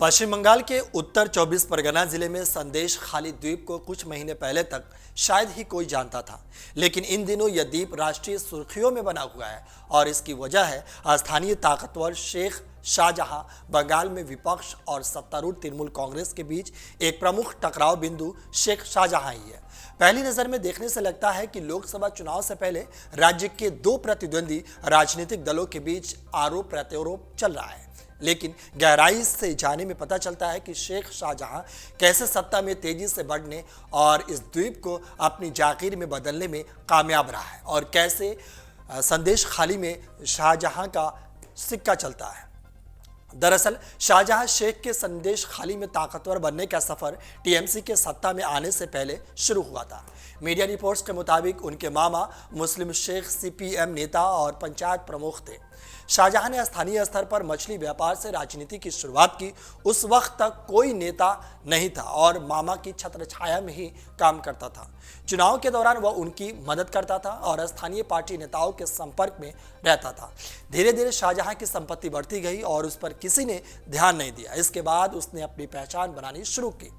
पश्चिम बंगाल के उत्तर 24 परगना जिले में संदेश खाली द्वीप को कुछ महीने पहले तक शायद ही कोई जानता था, लेकिन इन दिनों यह द्वीप राष्ट्रीय सुर्खियों में बना हुआ है और इसकी वजह है स्थानीय ताकतवर शेख शाहजहां। बंगाल में विपक्ष और सत्तारूढ़ तृणमूल कांग्रेस के बीच एक प्रमुख टकराव बिंदु शेख शाहजहां ही है। पहली नजर में देखने से लगता है कि लोकसभा चुनाव से पहले राज्य के दो प्रतिद्वंदी राजनीतिक दलों के बीच आरोप प्रत्यारोप चल रहा है, लेकिन गहराई से जाने में पता चलता है कि शेख शाहजहां कैसे सत्ता में तेजी से बढ़ने और इस द्वीप को अपनी जागीर में बदलने में कामयाब रहा है और कैसे संदेश खाली में शाहजहां का सिक्का चलता है। दरअसल शाहजहां शेख के संदेश खाली में ताकतवर बनने का सफर टीएमसी के सत्ता में आने से पहले शुरू हुआ था। मीडिया रिपोर्ट्स के मुताबिक उनके मामा मुस्लिम शेख सीपीएम नेता और पंचायत प्रमुख थे। शाहजहां ने स्थानीय स्तर पर मछली व्यापार से राजनीति की शुरुआत की। उस वक्त तक कोई नेता नहीं था और मामा की छत्रछाया में ही काम करता था। चुनाव के दौरान वह उनकी मदद करता था और स्थानीय पार्टी नेताओं के संपर्क में रहता था। धीरे धीरे शाहजहां की संपत्ति बढ़ती गई और उस पर किसी ने ध्यान नहीं दिया। इसके बाद उसने अपनी पहचान बनानी शुरू की।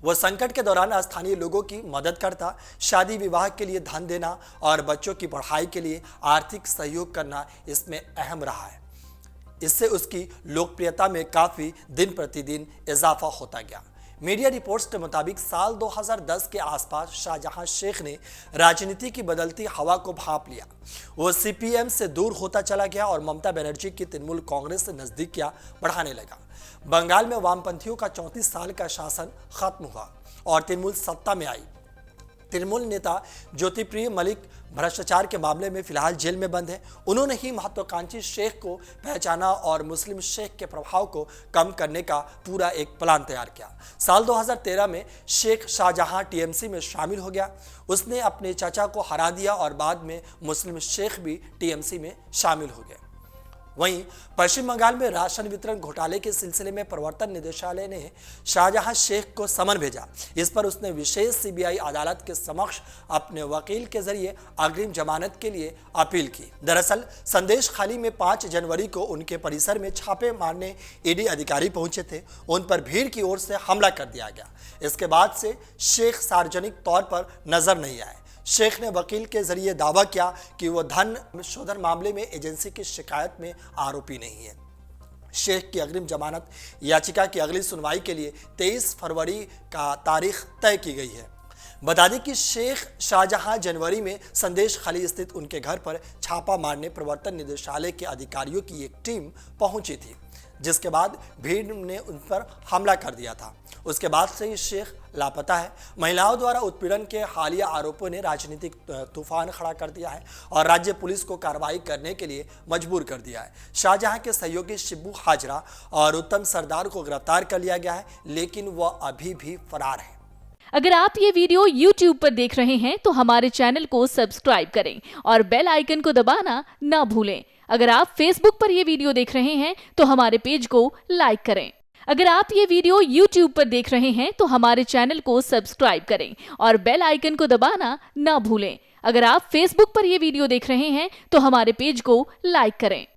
वह संकट के दौरान स्थानीय लोगों की मदद करता, शादी विवाह के लिए धन देना और बच्चों की पढ़ाई के लिए आर्थिक सहयोग करना इसमें अहम रहा है। इससे उसकी लोकप्रियता में काफी दिन प्रतिदिन इजाफा होता गया। मीडिया रिपोर्ट्स के मुताबिक साल 2010 के आसपास शाहजहां शेख ने राजनीति की बदलती हवा को भांप लिया। वो सीपीएम से दूर होता चला गया और ममता बनर्जी की तृणमूल कांग्रेस से नजदीकियां बढ़ाने लगा। बंगाल में वामपंथियों का 34 साल का शासन खत्म हुआ और तृणमूल सत्ता में आई। तृणमूल नेता ज्योतिप्रिय मलिक भ्रष्टाचार के मामले में फिलहाल जेल में बंद है। उन्होंने ही महत्वाकांक्षी शेख को पहचाना और मुस्लिम शेख के प्रभाव को कम करने का पूरा एक प्लान तैयार किया। साल 2013 में शेख शाहजहां टीएमसी में शामिल हो गया। उसने अपने चाचा को हरा दिया और बाद में मुस्लिम शेख भी टीएमसी में शामिल हो गए। वहीं पश्चिम बंगाल में राशन वितरण घोटाले के सिलसिले में प्रवर्तन निदेशालय ने शाहजहां शेख को समन भेजा। इस पर उसने विशेष सीबीआई अदालत के समक्ष अपने वकील के जरिए अग्रिम जमानत के लिए अपील की। दरअसल संदेश खाली में 5 जनवरी को उनके परिसर में छापे मारने ईडी अधिकारी पहुंचे थे। उन पर भीड़ की ओर से हमला कर दिया गया। इसके बाद से शेख सार्वजनिक तौर पर नजर नहीं आए। शेख ने वकील के जरिए दावा किया कि वह धन शोधन मामले में एजेंसी की शिकायत में आरोपी नहीं है। शेख की अग्रिम जमानत याचिका की अगली सुनवाई के लिए 23 फरवरी का तारीख तय की गई है। बता दें कि शेख शाहजहां जनवरी में संदेश खाली स्थित उनके घर पर छापा मारने प्रवर्तन निदेशालय के अधिकारियों की एक टीम पहुंची थी, जिसके बाद भीड़ ने उन पर हमला कर दिया था। उसके बाद से ही शेख लापता है। महिलाओं द्वारा उत्पीड़न के हालिया आरोपों ने राजनीतिक तूफान खड़ा कर दिया है और राज्य पुलिस को कार्रवाई करने के लिए मजबूर कर दिया है। शाहजहां के सहयोगी शिबू हाजरा और उत्तम सरदार को गिरफ्तार कर लिया गया है, लेकिन वह अभी भी फरार है। अगर आप ये वीडियो YouTube पर देख रहे हैं तो हमारे चैनल को सब्सक्राइब करें और बेल आइकन को दबाना ना भूलें। अगर आप Facebook पर ये वीडियो देख रहे हैं तो हमारे पेज को लाइक करें। अगर आप ये वीडियो YouTube पर देख रहे हैं तो हमारे चैनल को सब्सक्राइब करें और बेल आइकन को दबाना ना भूलें। अगर आप Facebook पर ये वीडियो देख रहे हैं तो हमारे पेज को लाइक करें।